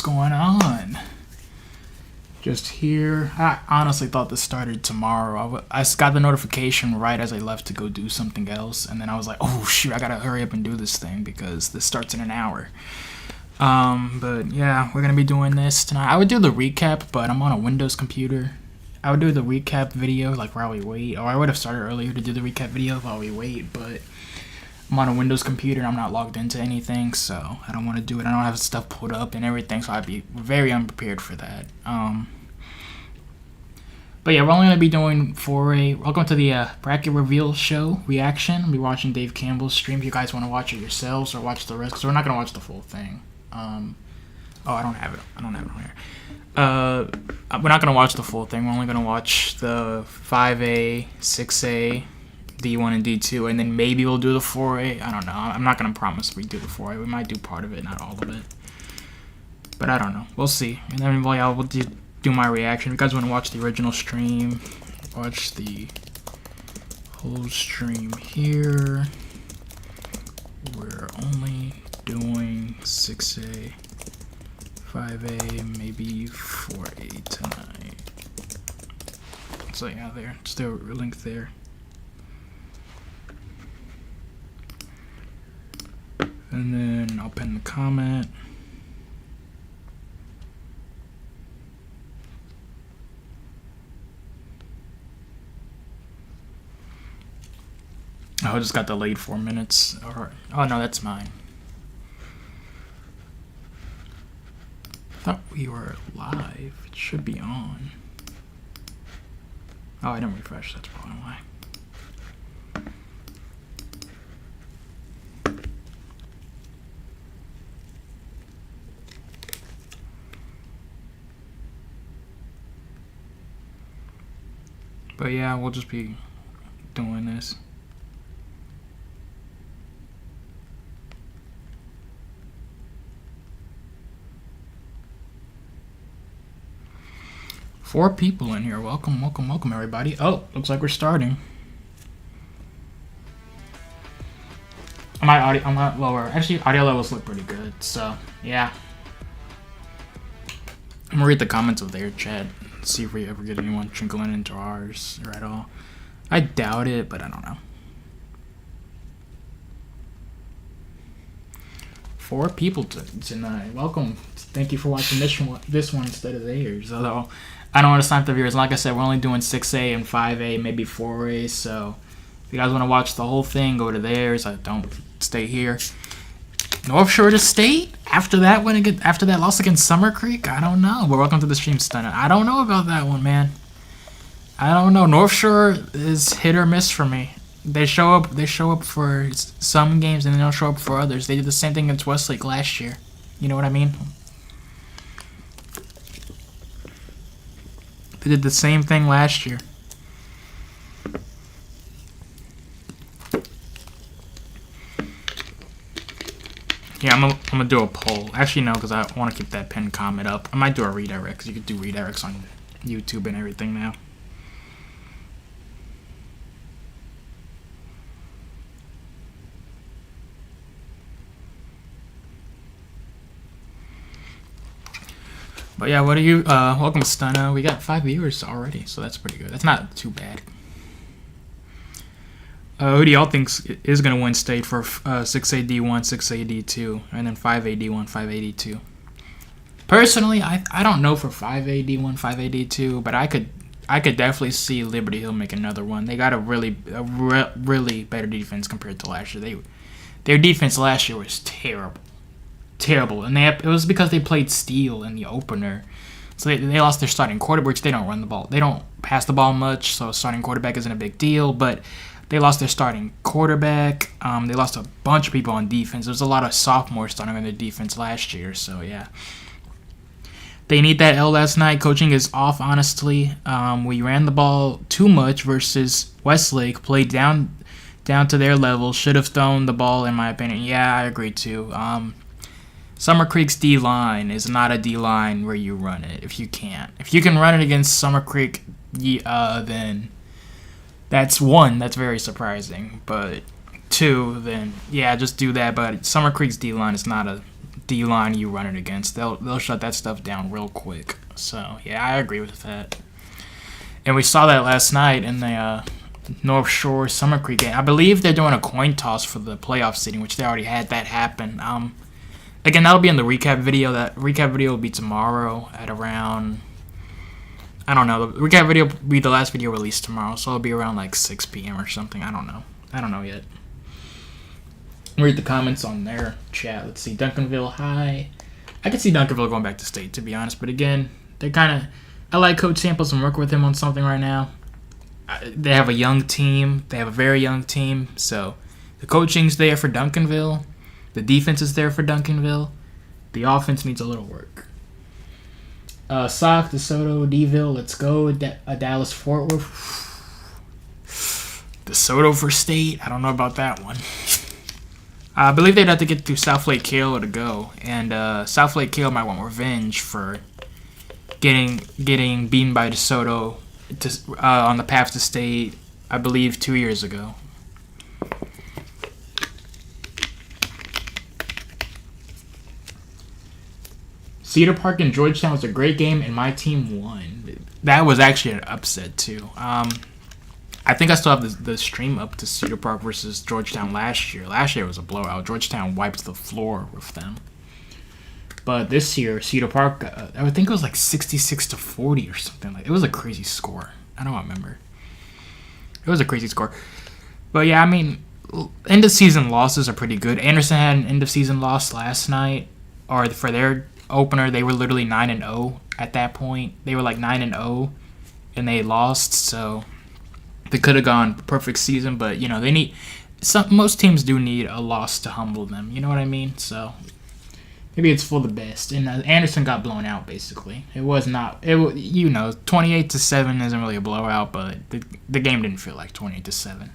going on? Just here. I honestly thought this started tomorrow. I got the notification right as I left to go do something else, and then I was like, oh shoot, I gotta hurry up and do this thing because this starts in an hour. But yeah, we're gonna be doing this tonight. I would do the recap, but I'm on a Windows computer. I would do the recap video like while we wait, or I would have started earlier to do the recap video while we wait, but I'm on a Windows computer and I'm not logged into anything, so I don't want to do it. I don't have stuff pulled up and everything, so I'd be very unprepared for that. But yeah, we're only going to be doing welcome to the bracket reveal show reaction. I'll be watching Dave Campbell's stream if you guys want to watch it yourselves or watch the rest, because we're not going to watch the full thing. Oh, I don't have it on here. We're not going to watch the full thing. We're only going to watch the 5A, 6A, D1 and D2, and then maybe we'll do the 4A. I don't know. I'm not going to promise we do the 4A. We might do part of it, not all of it. But I don't know. We'll see. And then we'll do my reaction. If you guys want to watch the original stream, watch the whole stream here. We're only doing 6A, 5A, maybe 4A tonight. So yeah, there's the link there. And then I'll pin the comment. Oh, I just got delayed 4 minutes. Oh no, that's mine. I thought we were live. It should be on. Oh, I didn't refresh. That's probably why. But yeah, we'll just be doing this. Four people in here. Welcome, welcome, welcome, everybody. Oh, looks like we're starting. My audio, I'm not lower. Actually, audio levels look pretty good. So yeah, I'm gonna read the comments of their chat. See if we ever get anyone trickling into ours or at all. I doubt it, but I don't know. 4 people tonight. Welcome. Thank you for watching this one instead of theirs. Although I don't want to sign up the viewers. Like I said, we're only doing 6A and 5A, maybe 4A. So if you guys want to watch the whole thing, go to theirs. I don't stay here. North Shore State after that loss against Summer Creek. I don't know. But welcome to the stream, Stunner. I don't know about that one, man. I don't know. North Shore is hit or miss for me. They show up for some games and they don't show up for others. They did the same thing against Westlake last year. You know what I mean? They did the same thing last year. Yeah, I'm gonna do a poll. Actually, no, because I want to keep that pinned comment up. I might do a redirect, because you could do redirects on YouTube and everything now. But yeah, what are you? Welcome, Stunna. We got 5 viewers already, so that's pretty good. That's not too bad. Who do y'all think is going to win state for 6A D1, 6A D2, and then 5A D1, 5A D2? Personally, I don't know for 5A D1, 5A D2, but I could definitely see Liberty Hill make another one. They got a really better defense compared to last year. Their defense last year was terrible, and it was because they played Steel in the opener. So they lost their starting quarterback, which they don't run the ball. They don't pass the ball much, so starting quarterback isn't a big deal, but they lost their starting quarterback. They lost a bunch of people on defense. There was a lot of sophomores starting on their defense last year, so yeah. They need that L last night. Coaching is off, honestly. We ran the ball too much versus Westlake. Played down to their level. Should have thrown the ball, in my opinion. Yeah, I agree, too. Summer Creek's D-line is not a D-line where you run it, if you can't. If you can run it against Summer Creek, then that's one, that's very surprising. But two, then, yeah, just do that. But Summer Creek's D-line is not a D line you run it against. They'll shut that stuff down real quick. So yeah, I agree with that. And we saw that last night in the North Shore Summer Creek game. I believe they're doing a coin toss for the playoff seeding, which they already had that happen. Again, that'll be in the recap video. That recap video will be tomorrow at around, I don't know. The recap video will be the last video released tomorrow, so it'll be around like 6 p.m. or something. I don't know yet. Read the comments on their chat. Let's see. Duncanville, hi. I could see Duncanville going back to state, to be honest. But again, they're kind of... I like Coach Samples and working with him on something right now. They have a young team. They have a very young team. So the coaching's there for Duncanville. The defense is there for Duncanville. The offense needs a little work. Sock, DeSoto, DeVille, let's go. Dallas, Fort Worth. DeSoto for state. I don't know about that one. I believe they'd have to get through South Lake Kale to go. And South Lake Kale might want revenge for getting beaten by DeSoto on the path to state, I believe, 2 years ago. Cedar Park and Georgetown was a great game, and my team won. That was actually an upset, too. I think I still have the stream up to Cedar Park versus Georgetown last year. Last year was a blowout. Georgetown wiped the floor with them. But this year, Cedar Park, I think it was like 66-40 or something. Like, it was a crazy score. I don't remember. It was a crazy score. But yeah, I mean, end of season losses are pretty good. Anderson had an end of season loss last night, or for their opener, they were literally 9-0 at that point. They were like 9-0, and they lost. So they could have gone perfect season, but you know most teams do need a loss to humble them. You know what I mean? So maybe it's for the best. And Anderson got blown out basically. It was not. 28-7 isn't really a blowout, but the game didn't feel like 28-7.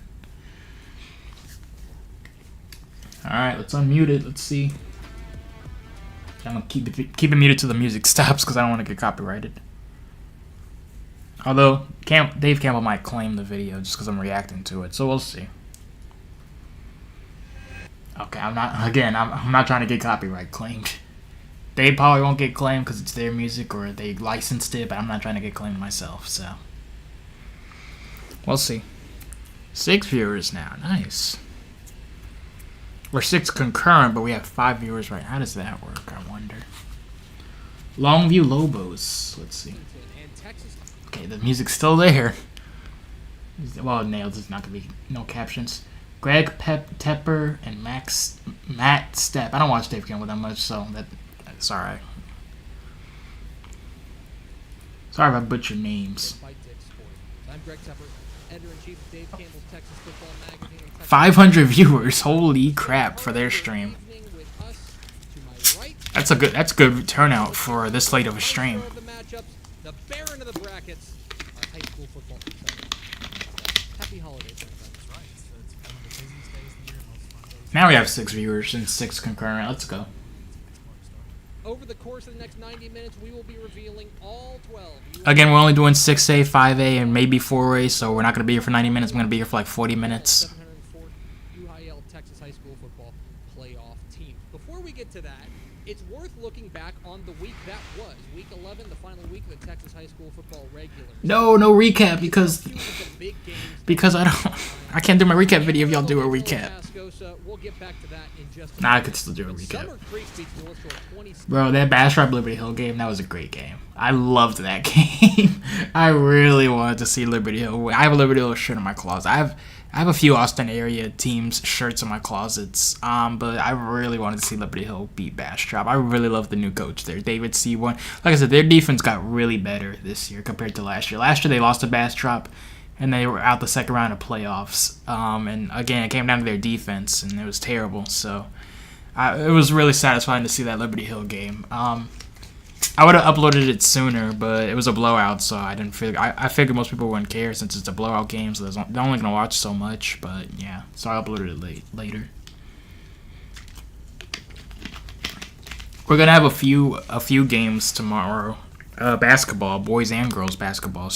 All right, let's unmute it. Let's see. I'm gonna keep it muted till the music stops because I don't want to get copyrighted. Although Dave Campbell might claim the video just because I'm reacting to it, so we'll see. Okay, I'm not trying to get copyright claimed. They probably won't get claimed because it's their music or they licensed it, but I'm not trying to get claimed myself, so we'll see. 6 viewers now, nice. We're 6 concurrent, but we have 5 viewers right. How does that work? I wonder. Longview Lobos. Let's see. Okay, the music's still there. Well, nailed. It's not gonna be no captions. Greg Tepper and Matt Stepp. I don't watch Dave Campbell that much, so that's all right. Sorry if I butchered names. 500 viewers. Holy crap for their stream. That's good turnout for this late of a stream. The Baron of the brackets, our high school football. Happy holidays. Now we have 6 viewers and 6 concurrent. Let's go. Over the course of the next 90 minutes, we will be revealing all 12. Again, we're only doing 6A, 5A, and maybe 4A, so we're not going to be here for 90 minutes. We're going to be here for like 40 minutes. 704th UIL Texas High School Football Playoff Team. Before we get to that, it's worth looking back on the week that was. Week 11, the final week of the Texas High School Football regular. No recap because I can't do my recap video if y'all do a recap. We'll get back to that in just a Nah, I could still do a recap. Summer Creek beats North Shore 20. Bro, that Bastrop Liberty Hill game, that was a great game. I loved that game. I really wanted to see Liberty Hill. I have a Liberty Hill shirt in my closet. I have a few Austin area teams shirts in my closets, but I really wanted to see Liberty Hill beat Bastrop. I really love the new coach there, David C1. Like I said, their defense got really better this year compared to last year. Last year they lost to Bastrop, and they were out the second round of playoffs. And again, it came down to their defense, and it was terrible. So it was really satisfying to see that Liberty Hill game. I would have uploaded it sooner, but it was a blowout, so I didn't figure. I figured most people wouldn't care since it's a blowout game, so they're only gonna watch so much. But yeah, so I uploaded it later. We're gonna have a few games tomorrow. Basketball, boys and girls basketball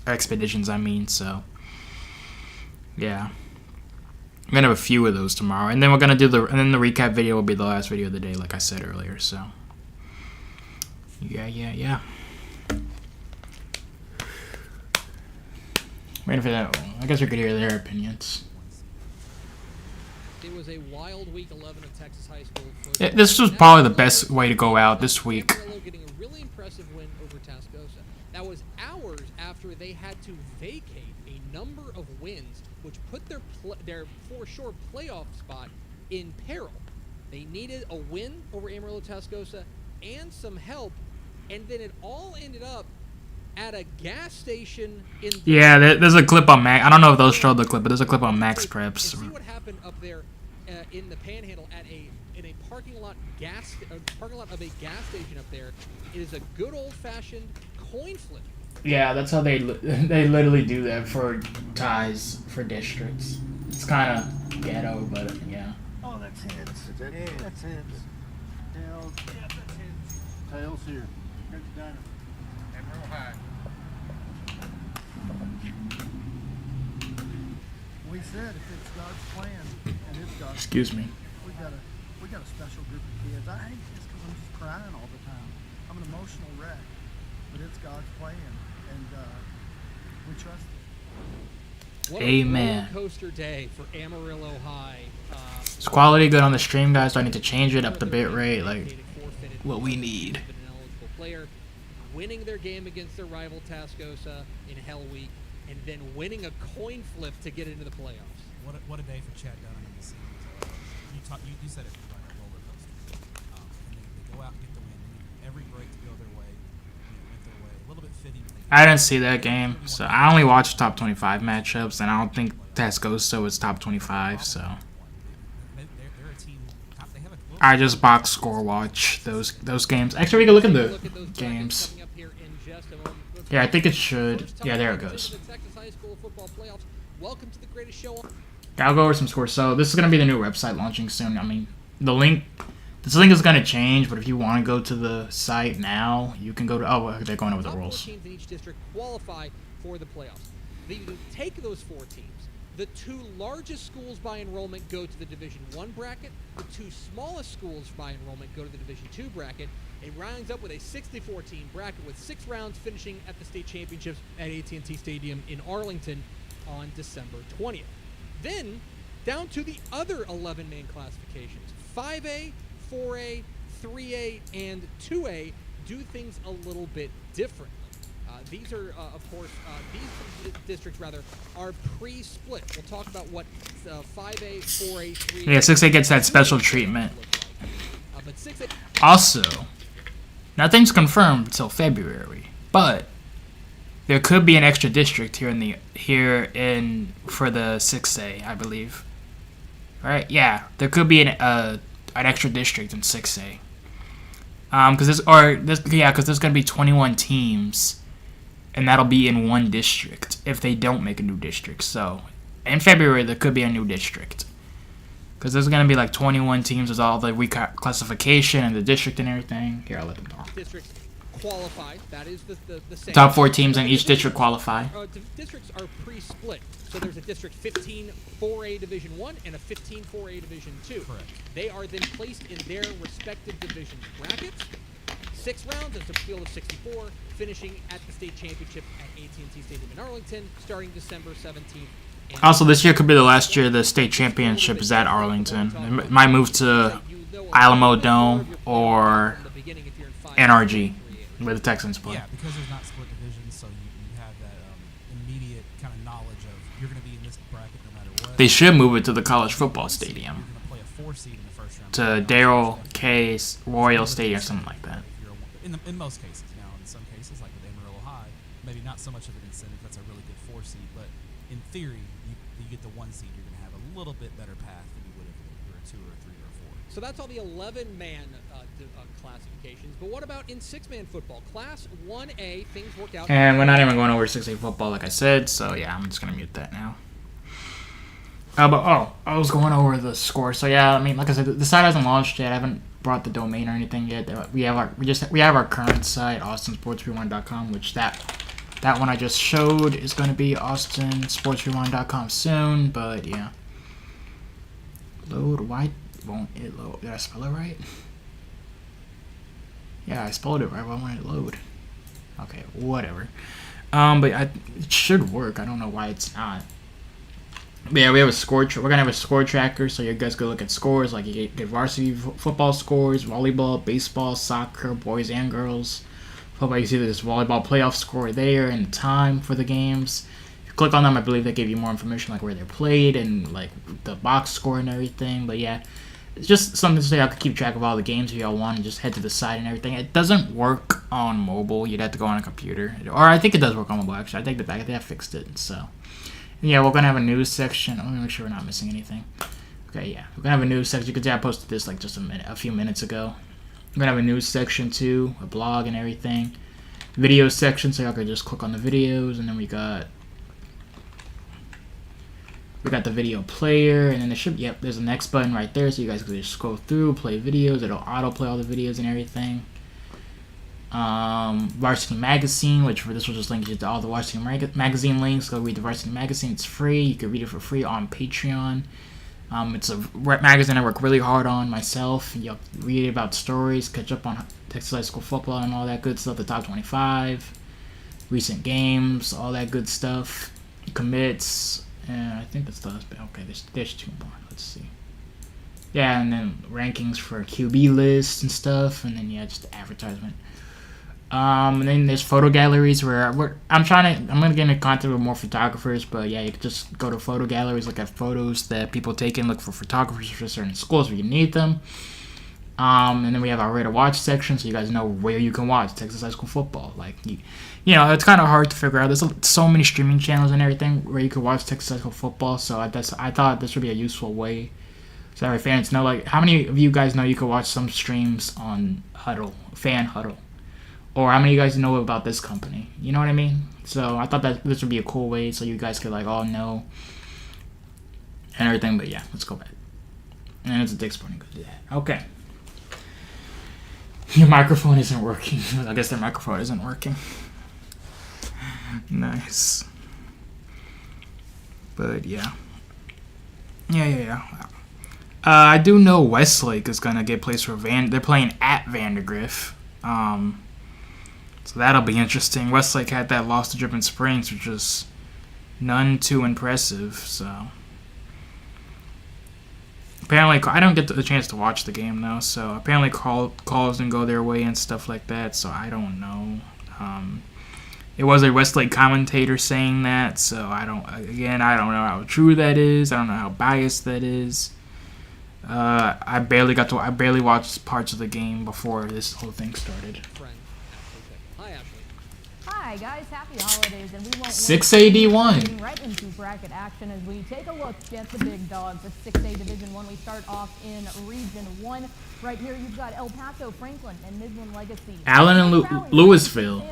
expeditions. I mean, so yeah. I'm gonna have a few of those tomorrow, and then we're gonna do and then the recap video will be the last video of the day, like I said earlier. So, yeah. Waiting for that. I guess we could hear their opinions. It was a wild week 11 of Texas high school. Yeah, this was probably the best way to go out this week. Amarillo getting a really impressive win over Tascosa. That was hours after they had to vacate a number of wins, which put their for sure playoff spot in peril. They needed a win over Amarillo Tascosa and some help, and then it all ended up at a gas station in. Yeah, there's a clip on Max. I don't know if they'll show the clip, but there's a clip on Max Preps. See what happened up there in the Panhandle in a parking lot of a gas station up there. It is a good old-fashioned coin flip. Yeah, that's how they literally do that for ties for districts. It's kind of ghetto, but yeah. Oh, that's heads. That's heads. Tails. Yeah, that's heads. Tails here. Here's the diner. And real high. We said if it's God's plan and it's God's Excuse me. we got a special group of kids. I hate this because I'm just crying all the time. I'm an emotional wreck, but it's God's plan, and we trust it. What Amen. a roller coaster day for Amarillo High. Is quality good on the stream, guys? Do I need to change it up the bit rate? Like, what we need. An eligible player winning their game against their rival Tascosa in Hell Week, and then winning a coin flip to get into the playoffs. What a day for Chad Dunham and the scenes. You said it right, a roller coaster. And they go out and get the win. They need every break to go their way. Went their way. A little bit fitting. I didn't see that game, so I only watched top 25 matchups, and I don't think Tascosa was top 25, so. They're a team. They have a I just box score watch those games. Actually, we can look at the games. Coming up here in just a moment. Yeah, I think it should. Yeah, there it goes. The Texas High School football playoffs. Welcome to the greatest show on. I'll go over some scores. So this is gonna be the new website launching soon. I mean, this link is gonna change, but if you want to go to the site now, you can go to. Oh, they're going over the Top 4 rules. teams in each district qualify for the playoffs. You take those 4 teams. The 2 largest schools by enrollment go to the Division I bracket. The 2 smallest schools by enrollment go to the Division II bracket. It rounds up with a 64-team bracket with 6 rounds finishing at the state championships at AT&T Stadium in Arlington on December 20th. Then, down to the other 11 main classifications. 5A, 4A, 3A, and 2A do things a little bit differently. These are, of course, these districts, are pre-split. We'll talk about what 5A, 4A, 3A... Yeah, 6A gets that special treatment. But 6A... Also, nothing's confirmed until February, but there could be an extra district for the 6A, I believe. Right? Yeah, there could be an extra district in 6A. Because there's gonna be 21 teams, and that'll be in one district if they don't make a new district. So, in February there could be a new district. Because there's gonna be like 21 teams with all the reclassification and the district and everything. Here, I'll let them talk. Districts qualify. That is the same. Top 4 teams in each district qualify. Districts are pre-split. So there's a District 15 4A Division 1 and a 15 4A Division 2. Correct. They are then placed in their respective division brackets. 6 rounds, it's a field of 64, finishing at the state championship at AT&T Stadium in Arlington, starting December 17th. Also, this year could be the last year the state championship is at Arlington. It might move to Alamo Dome or NRG, where the Texans play. Yeah, because there's not split divisions, so you have that immediate kind of knowledge of you're going to be in this bracket no matter what. They should move it to the college football stadium, You're going to play a 4 seed in the first round. to Darrell K. Royal Stadium or something like that. In most cases. Now, in some cases, like with Amarillo High, maybe not so much of an incentive. That's a really good 4 seed, but in theory, you get the 1 seed, you're going to have a little bit better path than you would if you were a 2 or a 3 or a 4. So that's all the 11-man classifications. But what about in 6-man football? Class 1A, things work out. And we're not even going over 6A football, like I said, so yeah, I'm just going to mute that now. I was going over the score. So yeah, I mean, like I said, the site hasn't launched yet. I haven't brought the domain or anything yet. We have our current site, austinsportsrewind.com, which that one I just showed is going to be austinsportsrewind.com soon. But yeah, load. Why won't it load? Did I spell it right? Yeah, I spelled it right. Why won't it load? Okay, whatever. But it should work. I don't know why it's not. But yeah, we have a score. We're gonna have a score tracker, so you guys can look at scores. Like you get varsity football scores, volleyball, baseball, soccer, boys and girls. Football, you see this volleyball playoff score there and the time for the games. If you click on them, I believe they give you more information, like where they're played and like the box score and everything. But yeah, it's just something so y'all can keep track of all the games if y'all want and just head to the site and everything. It doesn't work on mobile. You'd have to go on a computer, or I think it does work on mobile. Actually, I take it back. I think I fixed it. So. Yeah, we're gonna have a news section. Let me make sure we're not missing anything. Okay, yeah, we're gonna have a news section. You can see I posted this like just a few minutes ago. We're gonna have a news section too, a blog and everything. Video section, so y'all can just click on the videos, and then we got the video player, and then there should there's a next button right there, so you guys can just scroll through, play videos. It'll autoplay all the videos and everything. Varsity Magazine, which for this will just link you to all the Varsity Magazine links. Go read the Varsity Magazine. It's free. You can read it for free on Patreon. It's a magazine I work really hard on myself. You'll read about stories, catch up on Texas high school football and all that good stuff, the top 25, recent games, all that good stuff, commits, and I think that's the last bit. Okay, there's two more. Let's see. Yeah, and then rankings for QB lists and stuff, and then just the advertisement. And then there's photo galleries where I'm gonna get into contact with more photographers, but yeah, you can just go to photo galleries, look at photos that people take and look for photographers for certain schools where you need them. And then we have our Where to Watch section, so you guys know where you can watch Texas high school football. Like, it's kind of hard to figure out. There's so many streaming channels and everything where you can watch Texas high school football, so I thought this would be a useful way. So our fans know, like, how many of you guys know you can watch some streams on Fan Huddle? Or how many of you guys know about this company? You know what I mean? So I thought that this would be a cool way so you guys could like all know and everything. But yeah, let's go back. And it's a Dick's Sporting Goods. Yeah. Okay. Your microphone isn't working. I guess their microphone isn't working. Nice. But yeah. Yeah. I do know Westlake is gonna get placed for they're playing at Vandergrift. So that'll be interesting. Westlake had that loss to Dripping Springs, which was none too impressive. So apparently, I don't get the chance to watch the game though. So apparently, calls didn't go their way and stuff like that. So I don't know. It was a Westlake commentator saying that. So I don't know how true that is. I don't know how biased that is. I barely watched parts of the game before this whole thing started. Hi, Ashley. Hi guys, happy holidays, and we won't 6AD1 right into bracket action as we take a look at the big dogs of 6A Division 1. We start off in Region 1. Right here you've got El Paso, Franklin, and Midland Legacy. Allen and Louisville.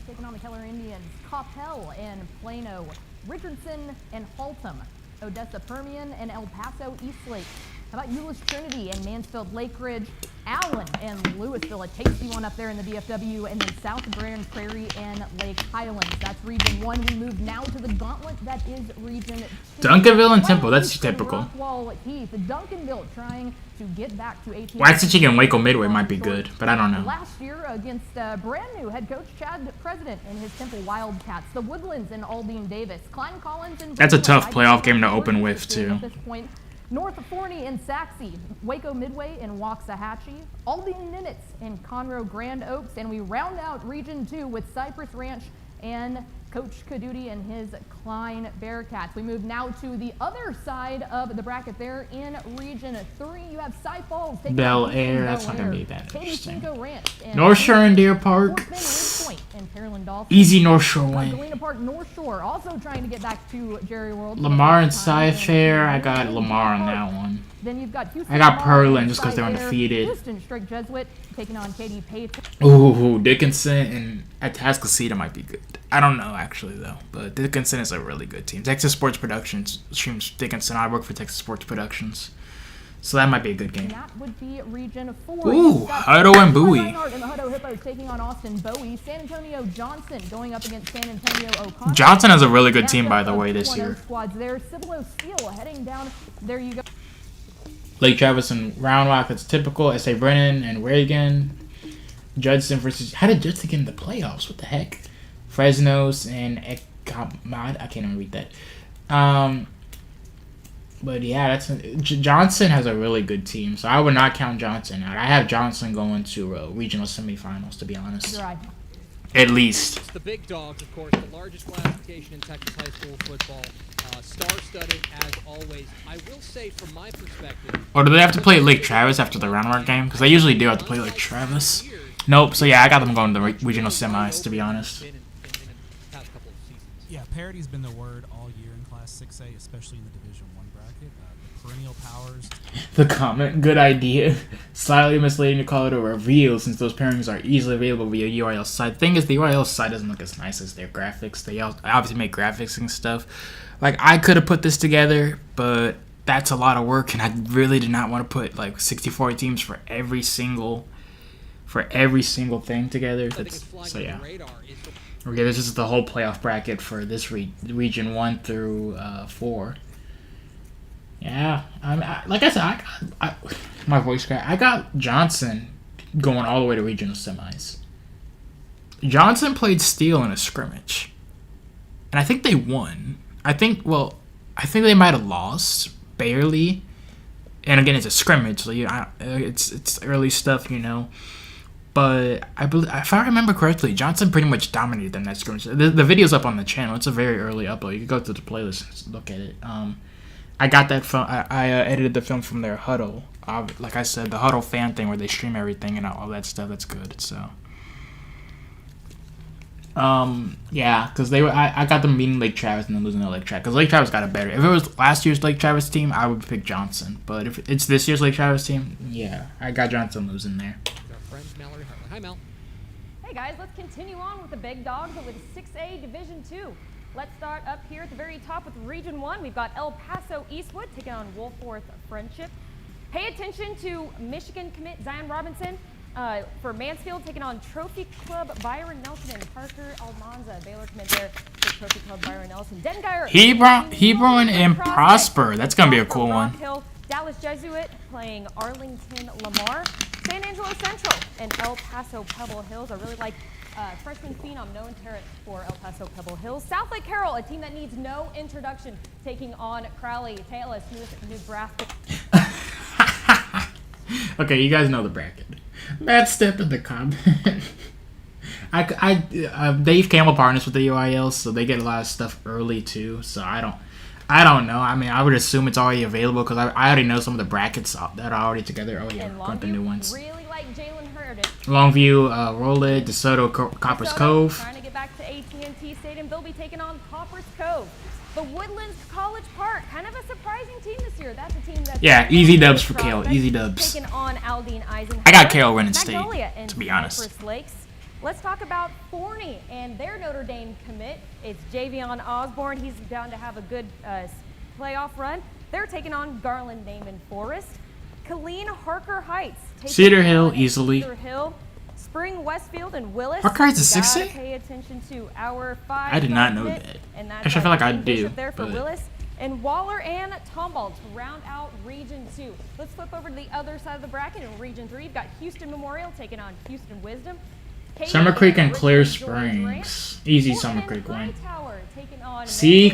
Taking on the Keller Indians, Coppell and Plano, Richardson and Haltom, Odessa Permian and El Paso Eastlake. How about Euless Trinity and Mansfield Lake Ridge, Allen and Louisville, a tasty one up there in the DFW, and then South Grand Prairie and Lake Highlands. That's Region 1. We move now to the gauntlet that is Region 2. Duncanville and Temple, that's typical. Rockwall Heath, Duncanville trying to get back to AT. Waxahachie and Waco Midway might be good, but I don't know. Last year against brand new head coach Chad President and his Temple Wildcats, the Woodlands and Aldine Davis, Klein Collins and that's a tough playoff game to open with too. At this point, North Forney and Saxe, Waco Midway and Waxahachie, Aldine Nimitz and Conroe Grand Oaks, and we round out Region 2 with Cypress Ranch and Coach Caduti and his Klein Bearcats. We move now to the other side of the bracket there in Region 3. You have Cy Falls taking Bel on Air, that's not Bel going to Air, be that Katy interesting. Cinco Ranch and North Shore and Deer Park. Fort Bend, Ridge Point, and Pearland Dolphins. Easy North Shore win. Galena Park, North Shore, also trying to get back to Jerry World. Lamar and Cy-Fair, I got Lamar on that one. Then you've got Houston. I got Lamar Pearland and just because they're Cy-Fair. undefeated. Houston Strict Jesuit taking on Katy Pate. Ooh, Dickinson and Atascocita might be good. I don't know actually though, but Dickinson is a really good team. Texas Sports Productions streams Dickinson. I work for Texas Sports Productions, so that might be a good game. That would be Region 4. Ooh, Hutto and Bowie. And the Hutto Hippos taking on Austin Bowie. San Antonio Johnson going up against San Antonio O'Connor. Johnson has a really good team, by the way, this year. Squads there. Cibolo Steel heading down. There you go. Lake Travis and Round Rock, that's typical. S.A. Brennan and Reagan. Judson versus... How did Judson get in the playoffs? What the heck? Fresno's and Ekmad. I can't even read that. But yeah, Johnson has a really good team, so I would not count Johnson out. I have Johnson going to regional semifinals, to be honest. Right. At least. It's the big dogs, of course, the largest classification in Texas high school football. Star-studded as always. I will say, from my perspective... Or do they have to play Lake Travis after the Round Rock game? Because they usually do have to play Lake Travis. Nope, so yeah, I got them going to the regional semis, to be honest. Yeah, parity's been the word all year in Class 6A, especially in the Division 1 bracket. The perennial powers... The comment, good idea. Slightly misleading to call it a reveal since those pairings are easily available via UIL site. Thing is, the UIL site doesn't look as nice as their graphics. They obviously make graphics and stuff. Like, I could have put this together, but that's a lot of work, and I really did not want to put, like, 64 teams for every single thing together. So, yeah. Okay, this is the whole playoff bracket for this region 1 through 4. Yeah, like I said, my voice cracked. I got Johnson going all the way to regional semis. Johnson played Steele in a scrimmage, and I think they won. I think they might have lost barely. And again, it's a scrimmage, so it's early stuff, you know. But if I remember correctly, Johnson pretty much dominated them that scrimmage. The video's up on the channel. It's a very early upload. You can go to the playlist and look at it. I got that film. I edited the film from their huddle. Like I said, the huddle fan thing where they stream everything and all that stuff. That's good. So. Yeah, because I got them beating Lake Travis and then losing to Lake Travis. Because Lake Travis got it better. If it was last year's Lake Travis team, I would pick Johnson. But if it's this year's Lake Travis team, yeah, I got Johnson losing there. Our friend Mallory Hartley. Hi, Mel. Hey guys, let's continue on with the big dogs with 6A Division 2. Let's start up here at the very top with Region 1. We've got El Paso Eastwood taking on Wolfworth Friendship. Pay attention to Michigan commit Zion Robinson. For Mansfield, taking on Trophy Club Byron Nelson and Parker Almanza. Baylor commit there for Trophy Club Byron Nelson. Dengeyer. Hebron and Prosper. That's going to be a cool one. Hill, Dallas Jesuit playing Arlington Lamar. San Angelo Central and El Paso Pebble Hills. I really like freshman phenom Noah Terrett for El Paso Pebble Hills. South Lake Carroll, a team that needs no introduction, taking on Crowley Taylor, Nebraska. Okay, you guys know the bracket. Bad step in the comment. Dave Campbell partners with the UIL, so they get a lot of stuff early too. So I don't know. I mean, I would assume it's already available because I already know some of the brackets that are already together. Oh yeah, got the new ones. Really like Jalen Hurd. Longview, Rolette, DeSoto, Coppers Cove. Trying to get back to AT&T Stadium. They'll be taking on Coppers Cove. The Woodlands College Park, kind of a surprising team this year. That's a team that's easy dubs for Kale. Easy dubs. Taking on Aldine Eisenhower. I got Kale winning state, to be honest. Cypress Lakes. Let's talk about Forney and their Notre Dame commit. It's Javion Osborne. He's bound to have a good playoff run. They're taking on Garland Naaman Forest. Colleen Harker Heights. Cedar Hill, easily. Cedar Hill. Spring Westfield and Willis. Harker Heights is 6A? Pay attention to our 5. I did not know that. And that's Actually, I feel like I do. There for Willis. And Waller and Tomball to round out Region 2. Let's flip over to the other side of the bracket in Region 3. You've got Houston Memorial taking on Houston Wisdom. Summer Creek and Clear Springs. Easy Summer Creek win. CE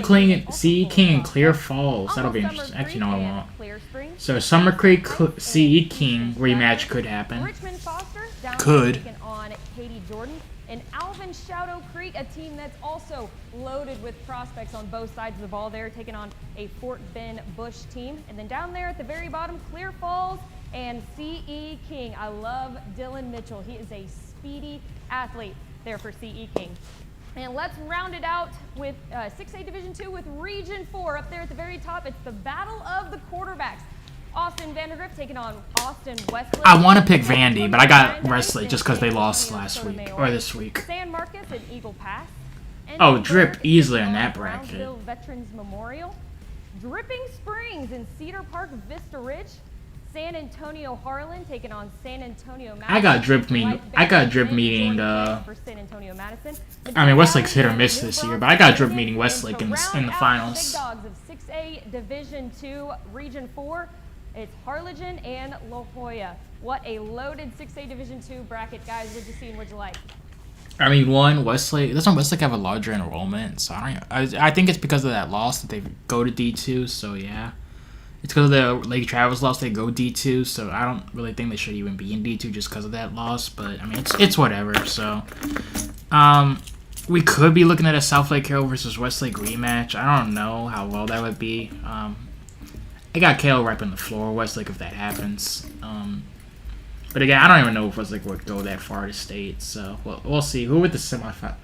King and Clear Falls. That'll be interesting. Actually, no, I won't. So Summer Creek CE King rematch could happen. Richmond Foster could. On Katie Jordan. And Alvin Shadow Creek, a team that's also loaded with prospects on both sides of the ball. They're taking on a Fort Bend Bush team. And then down there at the very bottom, Clear Falls and CE King. I love Dylan Mitchell. He is a speedy athlete there for CE King. And let's round it out with 6A Division 2 with Region 4 up there at the very top. It's the battle of the quarterbacks. Austin Vandergrift taking on Austin Westlake. I want to pick Vandy, but I got Westlake just because they lost last week or this week. San Marcos and Eagle Pass. Oh, Drip easily on that bracket. Brownsville Veterans Memorial. Dripping Springs and Cedar Park Vista Ridge. San Antonio Harlan taking on San Antonio Madison. I got Drip meeting. For San Antonio Madison. I mean, Westlake's hit or miss this year, but I got Drip meeting Westlake in the finals. Big dogs of 6A Division 2 Region 4. It's Harlingen and La Jolla. What a loaded 6A Division II bracket, guys. What'd you see and what'd you like? I mean, one, Westlake, doesn't Westlake have a larger enrollment? So I think it's because of that loss that they go to D2, so yeah. It's because of the Lake Travis loss they go D2, so I don't really think they should even be in D2 just because of that loss, but I mean, it's whatever, so. We could be looking at a South Lake Carroll versus Westlake rematch. I don't know how well that would be. I got Carroll wiping the floor, Westlake, if that happens. But again, I don't even know if Westlake would go that far to state, so we'll see. Who would the semifinal?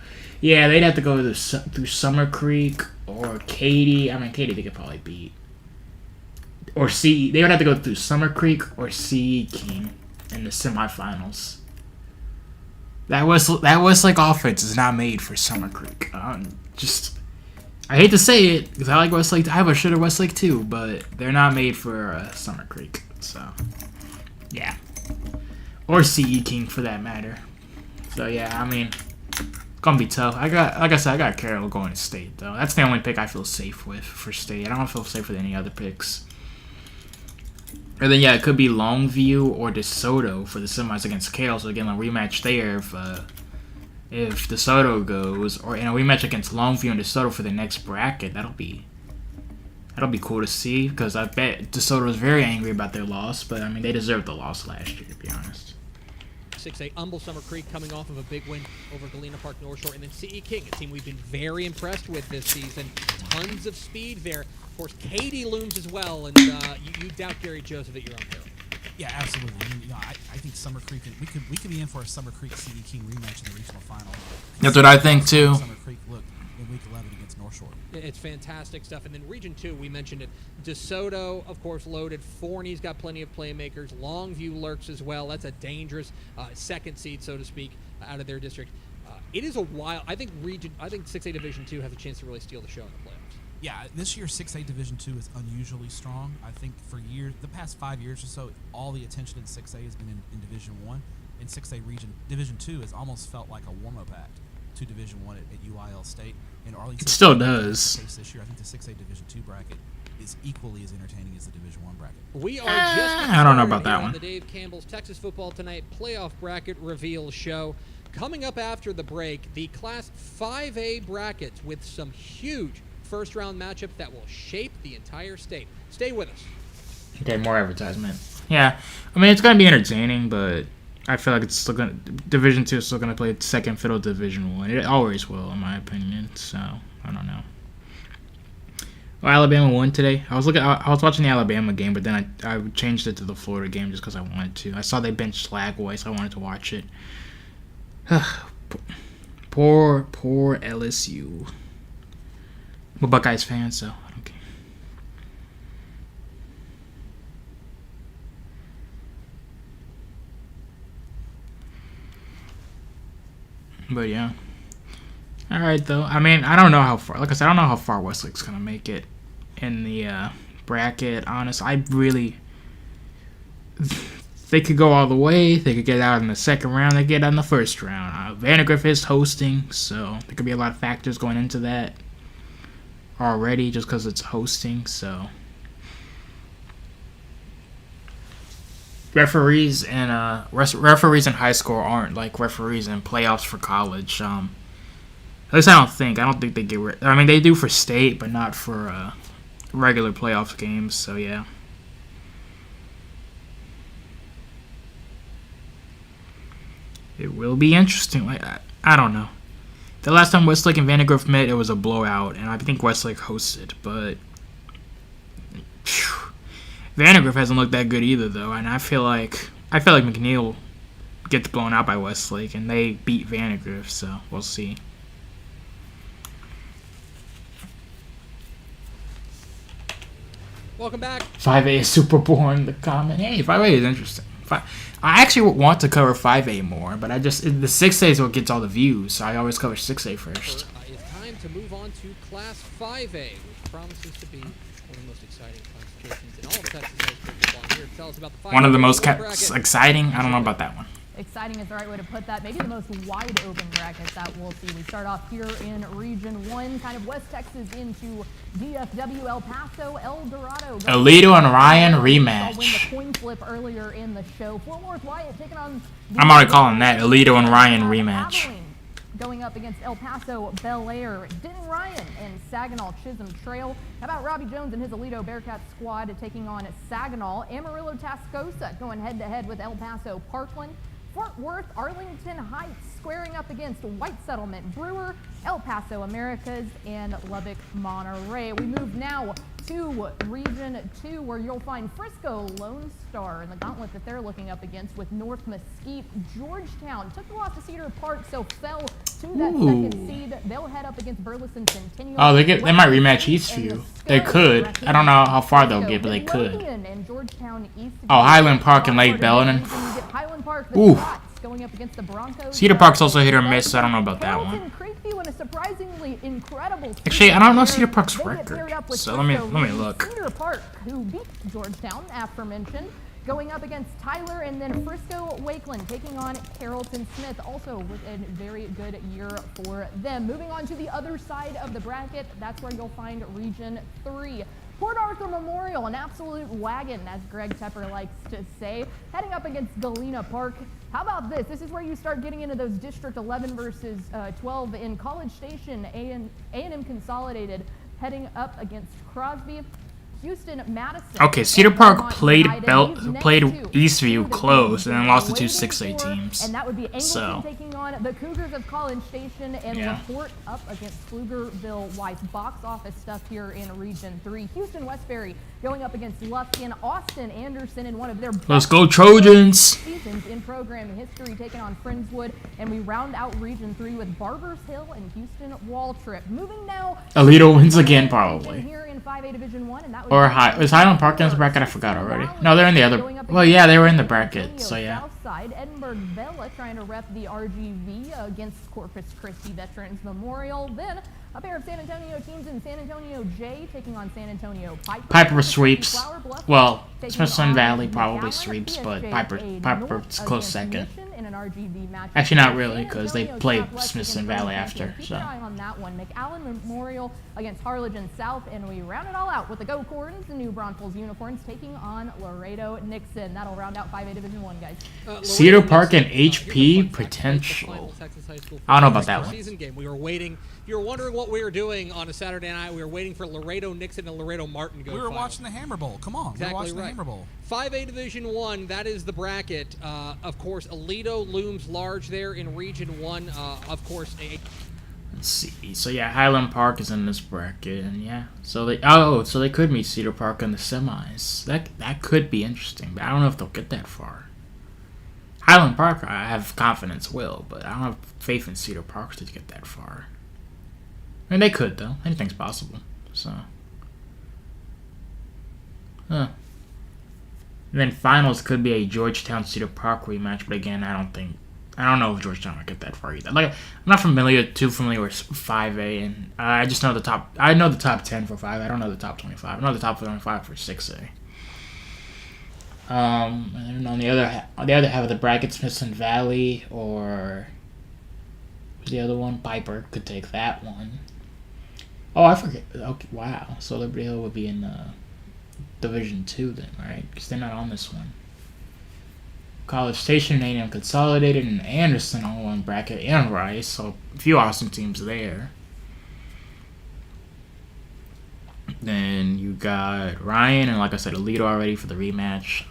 Yeah, they'd have to go through Summer Creek or Katy. I mean, Katy they could probably beat. Or they would have to go through Summer Creek or C.E. King in the semifinals. That Westlake offense is not made for Summer Creek. I hate to say it because I like Westlake. I have a shitter Westlake too, but they're not made for Summer Creek. So, yeah, or C.E. King for that matter. So yeah, I mean, it's gonna be tough. Like I said, I got Carroll going to state though. That's the only pick I feel safe with for state. I don't feel safe with any other picks. Or then, yeah, it could be Longview or DeSoto for the semis against Carroll. So, again, a rematch there if DeSoto goes. Or in a rematch against Longview and DeSoto for the next bracket. That'll be cool to see. Because I bet DeSoto was very angry about their loss. But, I mean, they deserved the loss last year, to be honest. 6A Humble Summer Creek coming off of a big win over Galena Park North Shore. And then C.E. King, a team we've been very impressed with this season. Tons of speed there. Of course, Katy looms as well, and you doubt Gary Joseph at your own peril. Yeah, absolutely. I mean, I think Summer Creek. We could be in for a Summer Creek C.E. King rematch in the regional final. That's what I think too. Summer Creek, look, in week 11 against North Shore. It's fantastic stuff. And then Region 2, we mentioned it. DeSoto, of course, loaded. Forney's got plenty of playmakers. Longview lurks as well. That's a dangerous second seed, so to speak, out of their district. It is a wild. I think 6A Division 2 has a chance to really steal the show in the playoffs. Yeah, this year 6A Division II is unusually strong. I think for years, the past 5 years or so, all the attention in 6A has been in Division 1. In 6A region, Division 2 has almost felt like a warm-up act to Division 1 at UIL State. And Arlington It still does. This year, I think the 6A Division 2 bracket is equally as entertaining as the Division 1 bracket. We are just I don't know about that on one. the Dave Campbell's Texas Football Tonight playoff bracket reveal show. Coming up after the break, the Class 5A brackets with some huge first-round matchups that will shape the entire state. Stay with us. Okay, more advertisement. Yeah, I mean, it's going to be entertaining, but I feel like it's still going to... Division 2 is still going to play second fiddle to Division 1. It always will, in my opinion, so I don't know. Well, Alabama won today. I was watching the Alabama game, but then I changed it to the Florida game just because I wanted to. I saw they benched Slagway, so I wanted to watch it. Poor LSU. I'm a Buckeyes fan, so okay. But yeah. All right, though. I mean, I don't know how far. Like I said, I don't know how far Westlake's gonna make it in the bracket. Honestly, they could go all the way. They could get out in the second round. They could get out in the first round. Vandergrift is hosting, so there could be a lot of factors going into that already, just because it's hosting. So referees in high school aren't like referees in playoffs for college. At least I don't think they get. I mean, they do for state, but not for regular playoff games. So yeah. It will be interesting. Like I don't know. The last time Westlake and Vandergrift met, it was a blowout, and I think Westlake hosted. But Vandergrift hasn't looked that good either, though. And I feel like McNeil gets blown out by Westlake, and they beat Vandergrift. So we'll see. Welcome back. 5A is super boring. The comment. Hey, 5A is interesting. I actually want to cover 5A more, but the 6A is what gets all the views, so I always cover 6A first. It's time to move on to Class 5A, which promises to be one of the most exciting classifications in all of Texas high school football. Here to tell us about the 5A One of the most bracket. exciting? I don't know about that one. Exciting is the right way to put that. Maybe the most wide open bracket that we'll see. We start off here in Region 1, kind of West Texas into DFW, El Paso, El Dorado. Alito and Ryan I'll win the rematch. coin flip earlier in the show. Fort Worth Wyatt taking on... I'm already calling that Alito and Ryan rematch. Abilene going up against El Paso, Bel Air, Denton Ryan and Saginaw Chisholm Trail. How about Robbie Jones and his Alito Bearcats squad taking on Saginaw? Amarillo Tascosa going head-to-head with El Paso Parkland. Fort Worth, Arlington Heights squaring up against White Settlement Brewer, El Paso Americas, and Lubbock Monterey. We move now to Region 2, where you'll find Frisco Lone Star in the gauntlet that they're looking up against with North Mesquite. Georgetown took the loss to Cedar Park, so fell to that second seed. They'll head up against Burleson Centennial. Oh, they might rematch Eastview. They could. I don't know how far they'll get, but they could. Oh, Highland Park and Lake Bellenden. Ooh. Going up against the Broncos. Cedar Park's also hit or miss, so I don't know about that one. Actually, I don't know Cedar Park's record, so let me look. Cedar Park, who beat Georgetown, aforementioned, going up against Tyler, and then Frisco Wakeland taking on Carrollton Smith, also with a very good year for them. Moving on to the other side of the bracket, that's where you'll find Region 3. Port Arthur Memorial, an absolute wagon, as Greg Tepper likes to say, heading up against Galena Park. How about this? This is where you start getting into those District 11 versus 12 in College Station. A&M Consolidated heading up against Crosby. Houston, Madison. Okay, Cedar Park played Eastview close and then lost to two 6A teams. And that would be Angleton taking on the Cougars of College Station, and LaPorte up against Pflugerville Weiss. Box office stuff here in Region 3. Houston Westbury going up against Lufkin. Austin Anderson in one of their Let's go Trojans seasons in program history taking on Friendswood, and we round out Region 3 with Barbers Hill and Houston Waltrip. Moving now. Alito wins again, probably. Here in 5A Division 1, and that Or is Highland Park in this bracket? I forgot already. No, they're in the other. Well, yeah, they were in the bracket, so yeah. Southside, Edinburgh Bella trying to rep the RGV against Corpus Christi Veterans Memorial. Then a pair of San Antonio teams in San Antonio J taking on San Antonio Piper. Piper sweeps. Well, Smithson Valley probably sweeps, but Piper's close second. In an RGV match. Actually, not really, because they played Smithson Valley after. Keep So. an eye on that one. McAllen Memorial against Harlingen South, and we round it all out with the Go Corns, the New Braunfels Unicorns, taking on Laredo Nixon. That'll round out 5A Division 1, guys. Cedar Park and HP potential. I don't know about that one. Season game. We were waiting. If you were wondering what we were doing on a Saturday night, we were waiting for Laredo Nixon and Laredo Martin to go. We were watching the Hammer Bowl. Come on, Exactly we were watching right. the Hammer Bowl. 5A Division 1, that is the bracket. Of course, Alito looms large there in Region 1. Of course, Let's see. So yeah, Highland Park is in this bracket, and yeah. So they could meet Cedar Park in the semis. That could be interesting, but I don't know if they'll get that far. Highland Park, I have confidence will, but I don't have faith in Cedar Park to get that far. I mean, they could though. Anything's possible. So. And then finals could be a Georgetown Cedar Park rematch, but again, I don't know if Georgetown will get that far either. Like, I'm not too familiar with 5A, and I just know the top. I know the top 10 for 5. I don't know the top 25. I know the top 25 for 6A. And then on the other half of the bracket, Smithson Valley or who's the other one? Piper could take that one. Oh, I forget. Okay, wow. So Liberty Hill would be in Division 2 then, right? Because they're not on this one. College Station, A&M Consolidated, and Anderson on one bracket, and Rice. So a few awesome teams there. Then you got Ryan, and like I said, Alito already for the rematch.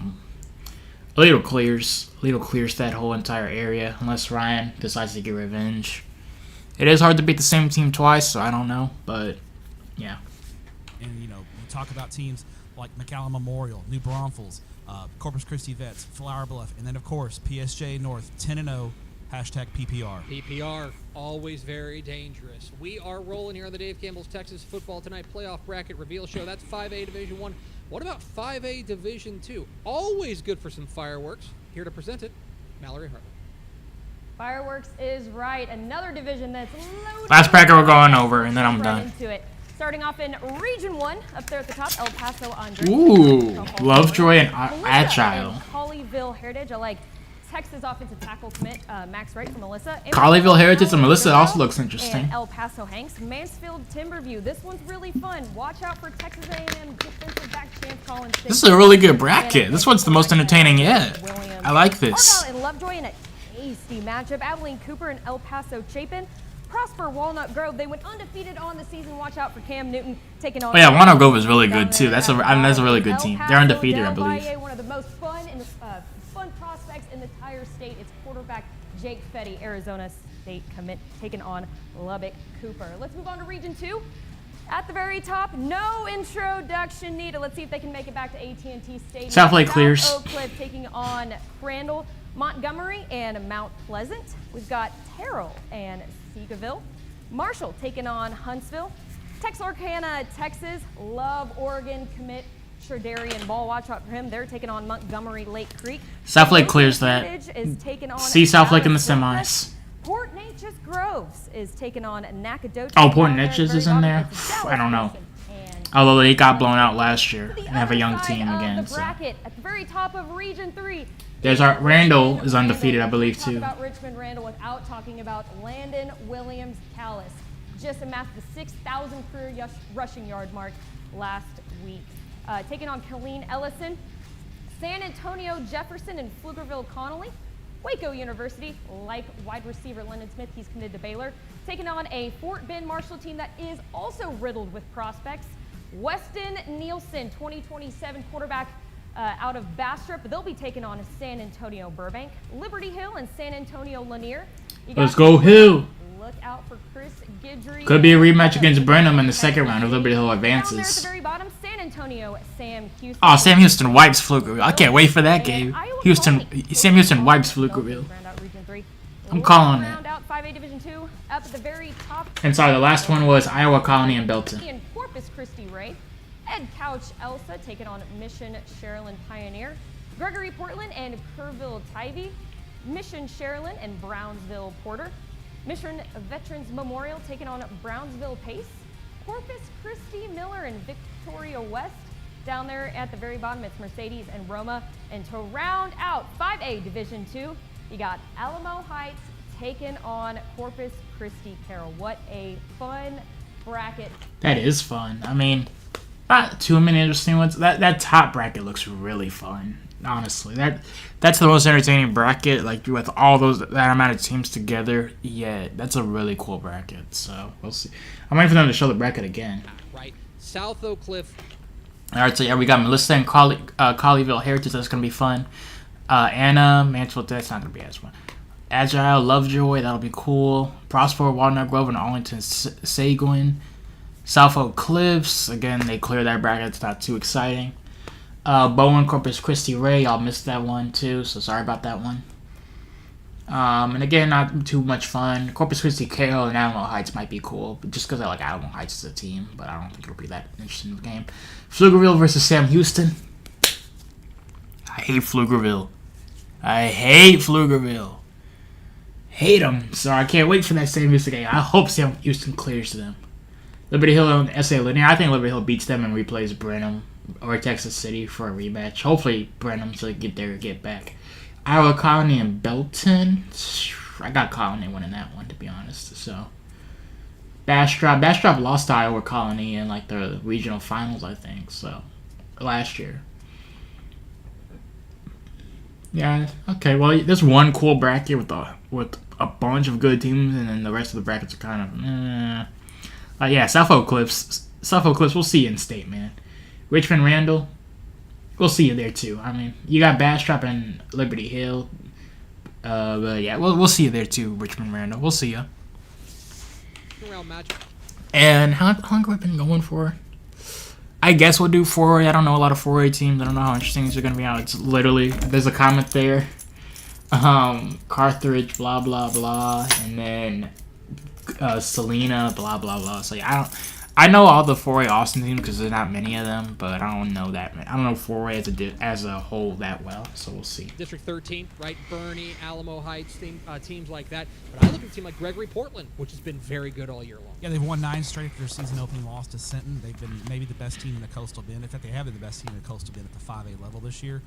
Alito clears that whole entire area, unless Ryan decides to get revenge. It is hard to beat the same team twice, so I don't know, but yeah. And you talk about teams like McAllen Memorial, New Braunfels, Corpus Christi Vets, Flower Bluff, and then of course PSJ North 10-0. Hashtag PPR. PPR, always very dangerous. We are rolling here on the Dave Campbell's Texas Football Tonight Playoff Bracket Reveal Show. That's 5A Division 1. What about 5A Division 2? Always good for some fireworks. Here to present it, Mallory Hartley. Fireworks is right. Another division that's loaded. Last bracket we're going over, and then I'm done. Into it. Starting off in Region 1, up there at the top, El Paso Andres. Ooh, Lovejoy and Melissa Agile. and Colleyville Heritage are like Texas offensive tackle commit Max Wright from Melissa. Colleyville Heritage and Melissa also looks interesting. And El Paso Hanks. Mansfield Timberview. This one's really fun. Watch out for Texas A&M defensive back Chance Collins. This is a really good bracket. This one's the most entertaining yet. I like this. Argyle and Lovejoy in a tasty matchup. Abilene Cooper and El Paso Chapin. Prosper Walnut Grove. They went undefeated on the season. Watch out for Cam Newton taking on. Oh yeah, Walnut Grove is really good too. That's a really good team. They're undefeated, I believe. One of the most fun prospects in the entire state. It's quarterback Jake Fetty, Arizona State commit, taking on Lubbock Cooper. Let's move on to Region 2. At the very top, no introduction needed. Let's see if they can make it back to AT&T Stadium. South Lake clears. Oak Cliff taking on Crandall, Montgomery, and Mount Pleasant. We've got Terrell and Seagoville. Marshall taking on Huntsville. Texarkana, Texas. Love Oregon commit Sherdarian Ball. Watch out for him. They're taking on Montgomery Lake Creek. South Lake clears that. Is taking on See South Lake in the Dallas semis. Port Neches Groves is taking on Nacogdoches. Oh, Port Neches is in there? I don't know. Although they got blown out last year and have a young team again. So. Bracket, at the very top of Region 3. There's our Randall is undefeated, I believe, Talk too. about Richmond Randall without talking about Landon Williams Callis. Just amassed the 6,000 career rushing yard mark last week. Taking on Colleen Ellison, San Antonio Jefferson, and Pflugerville Connolly. Waco University, like wide receiver Lennon Smith, he's committed to Baylor. Taking on a Fort Bend Marshall team that is also riddled with prospects. Weston Nielsen, 2027 quarterback out of Bastrop. They'll be taking on San Antonio Burbank. Liberty Hill and San Antonio Lanier. Let's go Hill. Look out for Chris Guidry. Could be a rematch against Brenham in the second round if Liberty Hill Down there at the advances. very bottom, San Antonio, Sam Houston. Oh, Sam Houston wipes Pflugerville. I can't wait for that game. Sam Houston wipes Pflugerville. I'm calling it. Round out 5A Division 2 up at the very top. And sorry, the last one was Iowa Colony and Belton. In Corpus Christi Ray. Ed Couch Elsa taking on Mission Sherilyn Pioneer. Gregory Portland and Kerrville Tivy. Mission Sherilyn and Brownsville Porter. Mission Veterans Memorial taking on Brownsville Pace. Corpus Christi Miller and Victoria West. Down there at the very bottom, it's Mercedes and Roma. And to round out 5A Division 2, you got Alamo Heights taking on Corpus Christi Carroll. What a fun bracket. That is fun. I mean, not too many interesting ones. That top bracket looks really fun. Honestly, that's the most entertaining bracket. Like with all that amount of teams together, yeah, that's a really cool bracket. So we'll see. I'm waiting for them to show the bracket again. Right. South Oak Cliff. All right, so yeah, we got Melissa and Colleyville Heritage. That's gonna be fun. Anna Mansfield. That's not gonna be as fun. Agile Lovejoy. That'll be cool. Prosper Walnut Grove and Arlington Seguin. South Oak Cliffs. Again, they clear that bracket. It's not too exciting. Bowen, Corpus Christi, Ray. Y'all missed that one too, so sorry about that one. And again, not too much fun. Corpus Christi, Carroll, and Alamo Heights might be cool, but just because I like Alamo Heights as a team, but I don't think it'll be that interesting of a game. Pflugerville versus Sam Houston. I hate Pflugerville. Hate them. So I can't wait for that Sam Houston game. I hope Sam Houston clears them. Liberty Hill and SA Linear. I think Liberty Hill beats them and replays Brenham or Texas City for a rematch. Hopefully Brenham so they get back. Iowa Colony and Belton. I got Colony winning that one, to be honest. So Bastrop lost to Iowa Colony in like the regional finals, I think. So last year. Yeah. Okay. Well, there's one cool bracket with a bunch of good teams, and then the rest of the brackets are kind of. Yeah. Suffolk Cliffs. We'll see you in state, man. Richmond Randall. We'll see you there too. I mean, you got Bastrop and Liberty Hill. But yeah, we'll see you there too, Richmond Randall. We'll see you. And how long have we been going for? I guess we'll do 4A. I don't know a lot of 4A teams. I don't know how interesting these are going to be out. It's literally, there's a comment there. Carthage, blah, blah, blah. And then Salina, blah, blah, blah. So yeah, I know all the 4A Austin teams because there's not many of them, but I don't know that many. I don't know 4A as a whole that well, so we'll see. District 13, right? Bernie, Alamo Heights, teams like that. But I look at a team like Gregory Portland, which has been very good all year long. Yeah, they've won 9 straight after their season opening loss to Sinton. They've been maybe the best team in the Coastal Bend. In fact, they have been the best team in the Coastal Bend at the 5A level this year.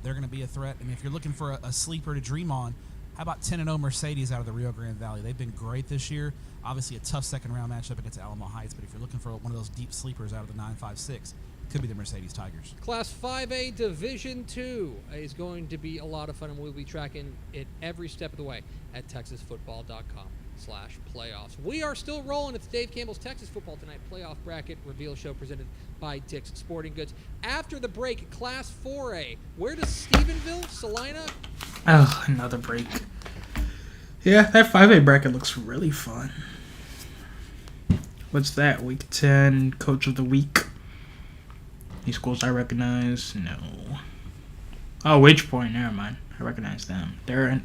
They're going to be a threat. I mean, if you're looking for a sleeper to dream on, how about 10-0 Mercedes out of the Rio Grande Valley? They've been great this year. Obviously, a tough second-round matchup against Alamo Heights, but if you're looking for one of those deep sleepers out of the 9-5-6, it could be the Mercedes Tigers. Class 5A Division II is going to be a lot of fun, and we'll be tracking it every step of the way at texasfootball.com/playoffs. We are still rolling. It's Dave Campbell's Texas Football Tonight playoff bracket reveal show presented by Dick's Sporting Goods. After the break, Class 4A. Where does Stephenville, Salina? Oh, another break. Yeah, that 5A bracket looks really fun. What's that? Week 10, Coach of the Week. These schools I recognize? No. Oh, Wage Point. Never mind. I recognize them. They're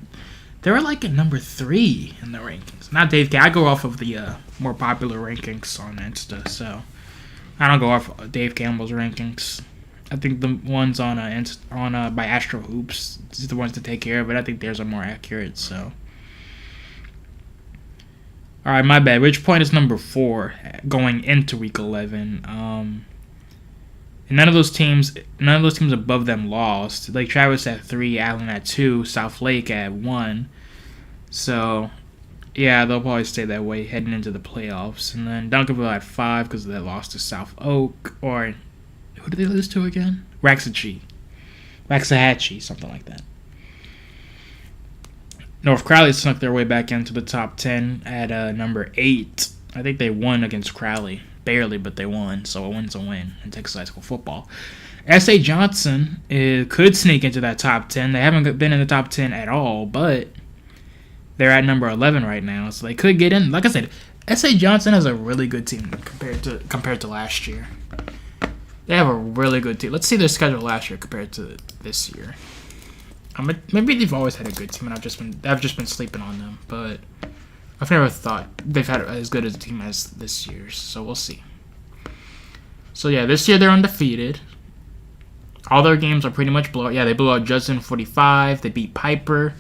like at number 3 in the rankings. Not Dave. I go off of the more popular rankings on Insta, so I don't go off Dave Campbell's rankings. I think the ones on by Astro Hoops is the ones to take care of, but I think theirs are more accurate. So, all right, my bad. Wage Point is number 4 going into week 11. And none of those teams above them lost. Lake Travis at 3, Allen at 2, South Lake at 1. So, yeah, they'll probably stay that way heading into the playoffs. And then Duncanville at 5 because they lost to South Oak. Or, who did they lose to again? Waxahachie, something like that. North Crowley snuck their way back into the top 10 at number 8. I think they won against Crowley. Barely, but they won, so a win's a win in Texas high school football. S.A. Johnson could sneak into that top 10. They haven't been in the top 10 at all, but they're at number 11 right now, so they could get in. Like I said, S.A. Johnson has a really good team compared to last year. They have a really good team. Let's see their schedule last year compared to this year. Maybe they've always had a good team, and I've just been sleeping on them, but I've never thought they've had as good a team as this year's, so we'll see. So yeah, this year they're undefeated. All their games are pretty much blowout. Yeah, they blew out Judson 45. They beat Piper.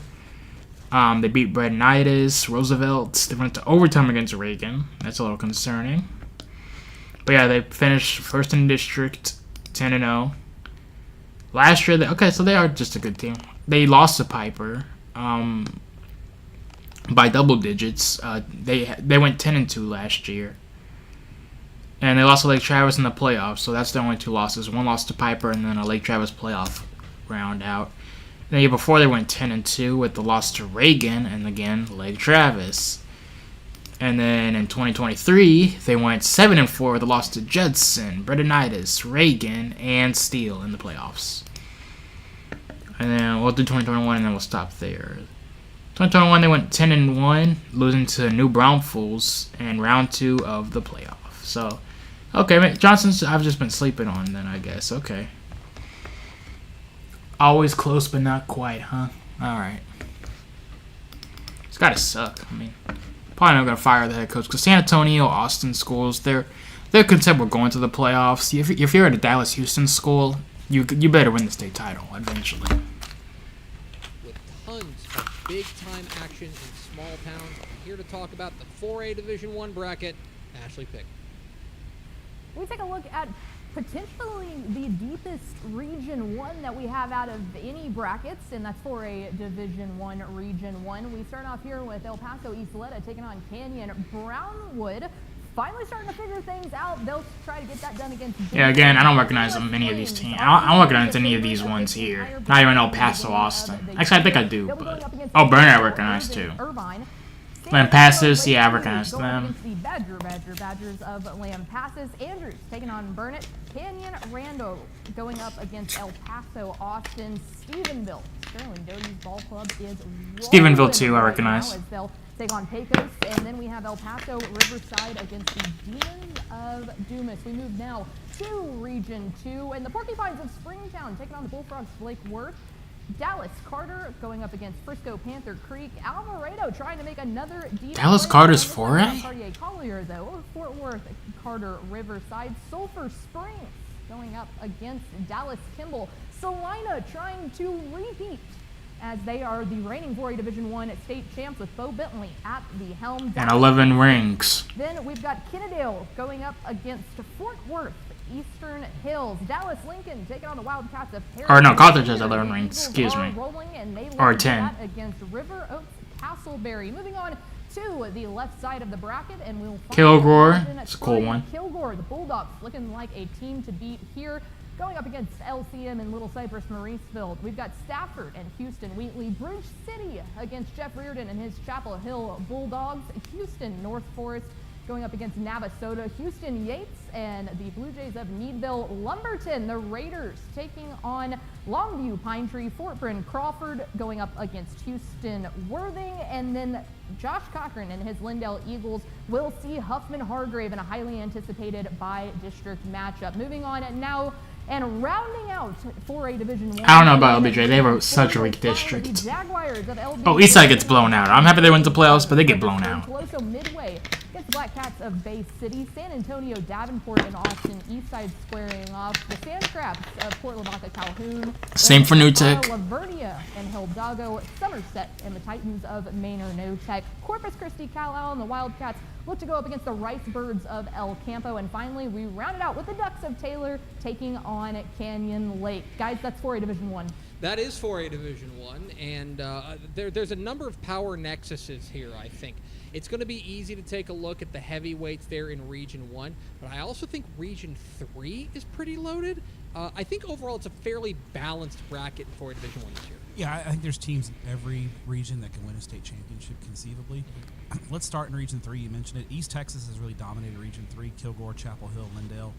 They beat Bredenitis, Roosevelt. They went to overtime against Reagan. That's a little concerning. But yeah, they finished first in district, 10-0. Last year, so they are just a good team. They lost to Piper. By double digits. They went 10-2 last year, and they lost to Lake Travis in the playoffs. So that's the only 2 losses. One loss to Piper, and then a Lake Travis playoff round out. And the year before they went 10-2 with the loss to Reagan, and again Lake Travis. And then in 2023 they went 7-4 with the loss to Judson, Bredenitis, Reagan, and Steele in the playoffs. And then we'll do 2021, and then we'll stop there. 2021, they went 10-1, losing to New Braunfels in round 2 of the playoff. So, okay, Johnson's I've just been sleeping on then, I guess. Okay. Always close, but not quite, huh? All right. It's gotta suck. I mean, probably not gonna fire the head coach because San Antonio, Austin schools, they're content with going to the playoffs. If you're at a Dallas, Houston school, you better win the state title eventually. Big-time action in small towns. I'm here to talk about the 4A Division I bracket. Ashley Pick. We take a look at potentially the deepest Region 1 that we have out of any brackets, and that's 4A Division I Region 1. We start off here with El Paso Isleta taking on Canyon Brownwood. Finally starting to figure things out. They'll try to get that done against... Yeah, again, I don't recognize many of these teams. I don't recognize any of these ones here. Not even El Paso, Austin. Actually, I think I do, but... Oh, Burnett I recognize, too. Lampasas, yeah, I recognize them. The Badgers of Lampasas. Andrews taking on Burnett. Canyon Rando going up against El Paso, Austin. Stephenville. Sterling Doty's ball club is... Stephenville, too, I recognize. Take on Pecos, and then we have El Paso Riverside against the Demons of Dumas. We move now to Region 2, and the Porcupines of Springtown taking on the Bullfrogs of Lake Worth. Dallas Carter going up against Frisco Panther Creek. Alvarado trying to make another deep... Dallas Carter's 4A? Cartier Collier, though. Fort Worth Carter Riverside. Sulphur Springs going up against Dallas Kimball. Salina trying to repeat as they are the reigning 4A Division I state champs with Bo Bentley at the helm. And 11 rings. Then we've got Kennedale going up against Fort Worth Eastern Hills. Dallas Lincoln taking on the Wildcats of Paris. Or no, Carthage has 11 rings, excuse me. Rolling, and they Or lead 10. that against River Oaks Castleberry. Moving on to the left side of the bracket, and we'll find Kilgore, it's a cool one. Kilgore, the Bulldogs, looking like a team to beat here. Going up against LCM in Little Cypress, Mauriceville. We've got Stafford and Houston Wheatley. Bridge City against Jeff Reardon and his Chapel Hill Bulldogs. Houston North Forest going up against Navasota. Houston Yates and the Blue Jays of Meadville. Lumberton, the Raiders, taking on Longview Pine Tree. Fort Bryn Crawford going up against Houston Worthing. And then Josh Cochran and his Lindell Eagles will see Huffman Hargrave in a highly anticipated by-district matchup. Moving on now, and rounding out 4A Division I. I don't know about LBJ. They were such a weak district. Jaguars of LBJ. Oh, Eastside gets blown out. I'm happy they went to playoffs, but they get blown out. Coloso Midway against the Black Cats of Bay City. San Antonio, Davenport, and Austin. Eastside squaring off. The Sandcraps of Port Lavaca, Calhoun. Same for New Tech. Lavernia and Hidalgo. Somerset and the Titans of Manor No Tech. Corpus Christi, Cal and the Wildcats look to go up against the Rice Birds of El Campo. And finally, we round it out with the Ducks of Taylor taking on Canyon Lake. Guys, that's 4A Division I. That is 4A Division I, and there's a number of power nexuses here, I think. It's going to be easy to take a look at the heavyweights there in Region 1, but I also think Region 3 is pretty loaded. I think overall it's a fairly balanced bracket in 4A Division I this year. Yeah, I think there's teams in every region that can win a state championship conceivably. Let's start in Region 3. You mentioned it. East Texas has really dominated Region 3. Kilgore, Chapel Hill, Lindale,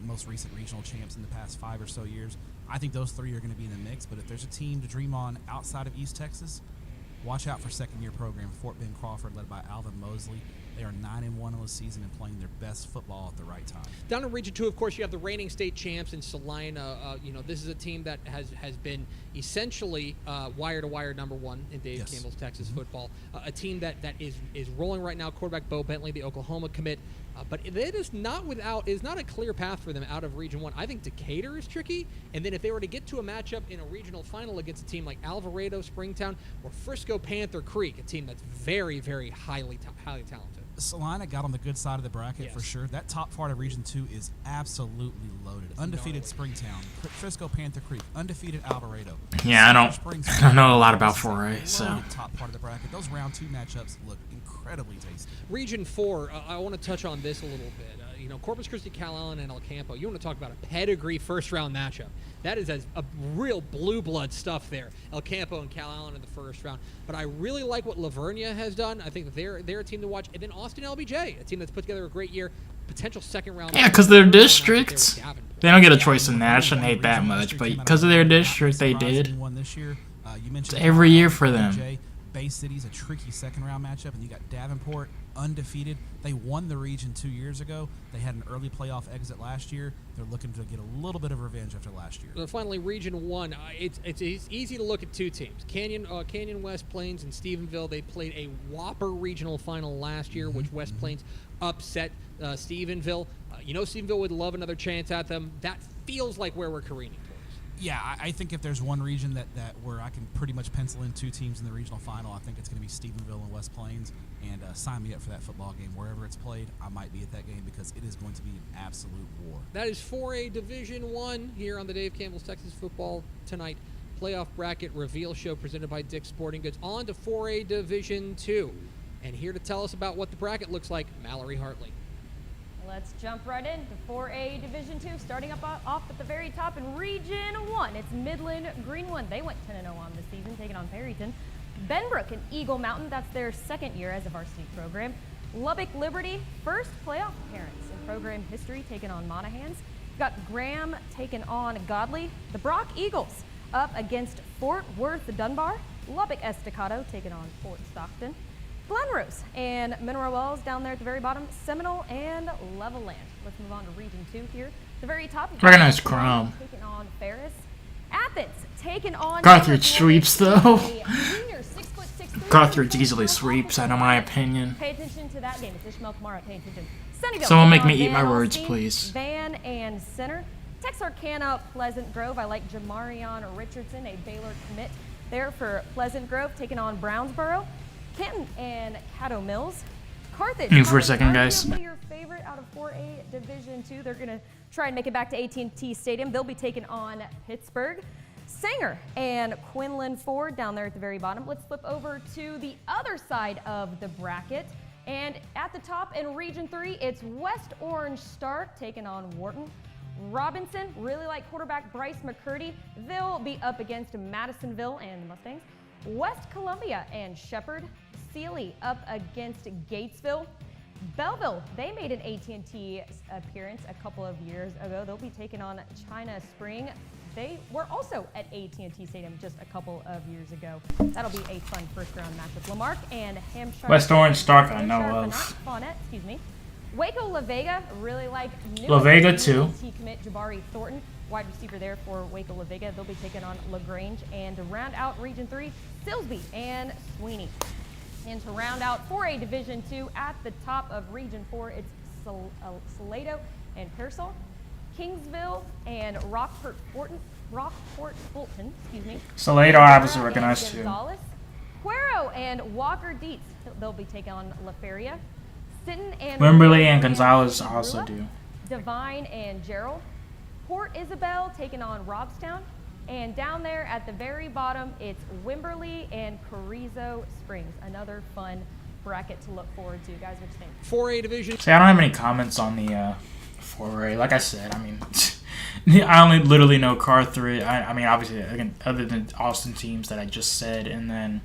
most recent regional champs in the past 5 or so years. I think those three are going to be in the mix, but if there's a team to dream on outside of East Texas, watch out for second-year program Fort Bend Crawford, led by Alvin Mosley. They are 9-1 in the season and playing their best football at the right time. Down in Region 2, of course, you have the reigning state champs in Salina. This is a team that has been essentially wire-to-wire number one in Dave Campbell's Texas football. A team that is rolling right now. Quarterback Bo Bentley, the Oklahoma commit. But it is not a clear path for them out of Region 1. I think Decatur is tricky. And then if they were to get to a matchup in a regional final against a team like Alvarado, Springtown, or Frisco Panther Creek, a team that's very, very highly talented. Salina got on the good side of the bracket for sure. That top part of Region 2 is absolutely loaded. Undefeated Springtown, Frisco Panther Creek, undefeated Alvarado. Yeah, I don't know a lot about 4A, so. Top part of the bracket. Those round 2 matchups look incredibly tasty. Region 4, I want to touch on this a little bit. Corpus Christi, Cal Allen, and El Campo. You want to talk about a pedigree first-round matchup. That is a real blue blood stuff there. El Campo and Cal Allen in the first round. But I really like what Lavernia has done. I think that they're a team to watch. And then Austin LBJ, a team that's put together a great year. Potential second round. Yeah, because their district, they don't get a choice in that. I shouldn't hate that much, but because of their district, they did. It's every year for them. Bay City's a tricky second-round matchup, and you got Davenport, undefeated. They won the region 2 years ago. They had an early playoff exit last year. They're looking to get a little bit of revenge after last year. Finally, Region 1, it's easy to look at two teams. Canyon West Plains and Stephenville, they played a whopper regional final last year, which West Plains upset Stephenville. Stephenville would love another chance at them. That feels like where we're careening towards. Yeah, I think if there's one region that where I can pretty much pencil in two teams in the regional final, I think it's going to be Stephenville and West Plains. And sign me up for that football game. Wherever it's played, I might be at that game because it is going to be an absolute war. That is 4A Division 1 here on the Dave Campbell's Texas Football Tonight Playoff Bracket Reveal Show presented by Dick's Sporting Goods. On to 4A Division 2. And here to tell us about what the bracket looks like, Mallory Hartley. Let's jump right into 4A Division 2, starting off at the very top in Region 1. It's Midland Greenwood. They went 10-0 on the season, taking on Perryton. Benbrook and Eagle Mountain, that's their second year as a varsity program. Lubbock Liberty, first playoff appearance in program history, taking on Monahans. We've got Graham taking on Godley. The Brock Eagles up against Fort Worth Dunbar. Lubbock Estacado taking on Fort Stockton. Glenrose and Mineral Wells down there at the very bottom. Seminole and Levelland. Let's move on to Region 2 here. The very top. Recognize Crom. Taking on Ferris. Athens taking on Carthage sweeps, though. a junior 6'6" Carthage easily sweeps, in my opinion. Pay attention to that game. It's Ishmael Kamara. Pay attention. Sunnyvale Someone taking make me on eat my Van words, Alstyne, please. Van and center. Texarkana, Pleasant Grove. I like Jamarion Richardson, a Baylor commit there for Pleasant Grove, taking on Brownsboro. Canton and Caddo Mills. Carthage. Mute for a second, guys. Arguably your favorite out of 4A Division II. They're going to try and make it back to AT&T Stadium. They'll be taking on Pittsburgh. Sanger and Quinlan Ford down there at the very bottom. Let's flip over to the other side of the bracket. And at the top in Region 3, it's West Orange Stark taking on Wharton. Robinson, really like quarterback Bryce McCurdy. They'll be up against Madisonville and the Mustangs. West Columbia and Shepherd. Sealy up against Gatesville. Belleville, they made an AT&T appearance a couple of years ago. They'll be taking on China Spring. They were also at AT&T Stadium just a couple of years ago. That'll be a fun first-round matchup. Lamarck and Hampshire. West Orange Stark I know of. Faunette, excuse me. Waco La Vega, really like La Vega too. AT&T commit Jabari Thornton, wide receiver there for Waco La Vega. They'll be taking on LaGrange. And to round out Region 3, Silsbee and Sweeney. And to round out 4A Division 2, at the top of Region 4, it's Salado and Pearsall. Kingsville and Rockport Fulton, excuse me. Salado I obviously recognize too. Cuero and Walker Dietz, they'll be taking on La Feria. Sinton and Wimberley and Gonzalez also do. Divine and Gerald. Port Isabel taking on Robstown. And down there at the very bottom, it's Wimberley and Carrizo Springs. Another fun bracket to look forward to. Guys, what you think? 4A Division. See, I don't have any comments on the 4A. Like I said, I mean, I only literally know Carthage. I mean, obviously, again, other than Austin teams that I just said, and then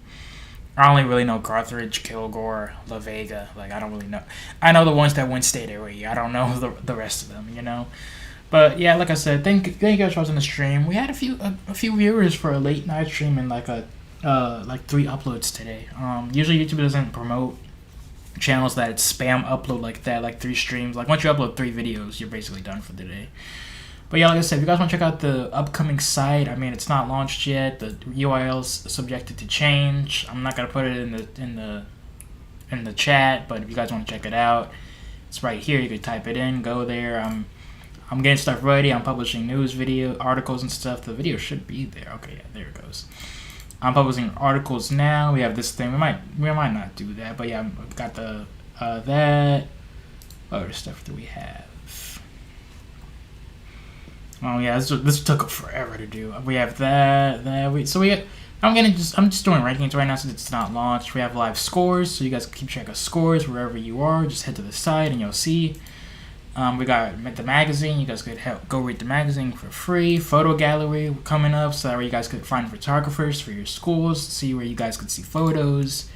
I only really know Carthage, Kilgore, La Vega. Like, I don't really know. I know the ones that win state every year. I don't know the rest of them, you know. But yeah, like I said, thank you guys for watching the stream. We had a few viewers for a late night stream and like 3 uploads today. Usually YouTube doesn't promote channels that spam upload like that, like 3 streams. Like once you upload 3 videos, you're basically done for the day. But yeah, like I said, if you guys want to check out the upcoming site, I mean, it's not launched yet. The UIL's subjected to change. I'm not gonna put it in the chat, but if you guys want to check it out, it's right here. You could type it in, go there. I'm getting stuff ready. I'm publishing news video articles and stuff. The video should be there. Okay, yeah, there it goes. I'm publishing articles now. We have this thing. We might not do that, but yeah, I've got the that. What other stuff do we have? Oh yeah, this took forever to do. We have that. I'm just doing rankings right now since it's not launched. We have live scores, so you guys can keep track of scores wherever you are. Just head to the site and you'll see. We got the magazine. You guys could go read the magazine for free. Photo gallery coming up, so that way you guys could find photographers for your schools. See where you guys could see photos.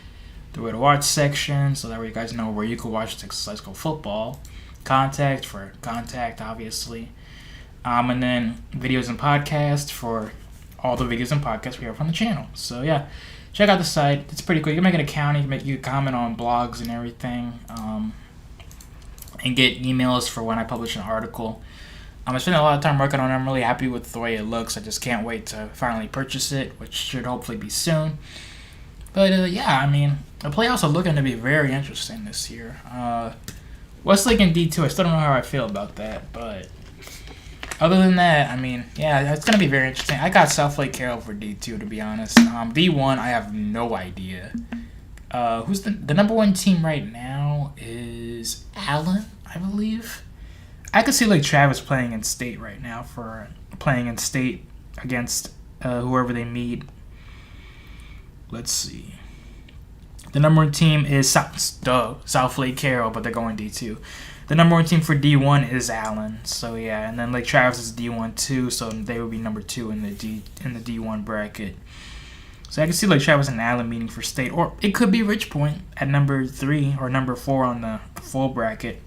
The where to watch section, so that way you guys know where you could watch Texas High School football. Contact, obviously. And then videos and podcasts for all the videos and podcasts we have on the channel. So yeah, check out the site. It's pretty cool. You can make an account. You can comment on blogs and everything. And get emails for when I publish an article. I'm spending a lot of time working on it. I'm really happy with the way it looks. I just can't wait to finally purchase it, which should hopefully be soon. But yeah, I mean, the playoffs are looking to be very interesting this year. Westlake in D2, I still don't know how I feel about that, but other than that, I mean, yeah, it's going to be very interesting. I got Southlake Carroll for D2, to be honest. D1, I have no idea. Who's the number 1 team right now is Allen, I believe. I could see like Travis playing in state right now against whoever they meet. Let's see. The number 1 team is Southlake Carroll, but they're going D2. The number 1 team for D1 is Allen. So yeah, and then Lake Travis is D1 too, so they would be number 2 in the D1 bracket. So I can see like Travis and Allen meeting for state, or it could be Rich Point at number 3 or number 4 on the full bracket.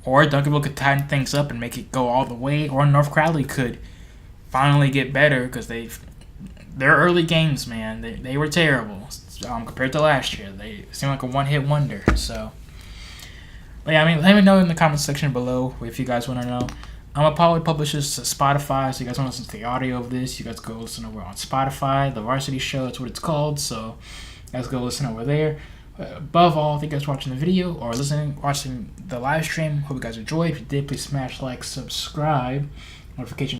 Or Duncanville could tighten things up and make it go all the way, or North Crowley could finally get better because their early games, man, they were terrible compared to last year. They seem like a one-hit wonder. So, but yeah, I mean, let me know in the comment section below if you guys want to know. I'm gonna probably publish this to Spotify, so you guys want to listen to the audio of this, you guys go listen over on Spotify, the Varsity Show, that's what it's called, so you guys go listen over there. Above all, thank you guys for watching the video or watching the live stream. Hope you guys enjoyed. If you did, please smash like, subscribe, notification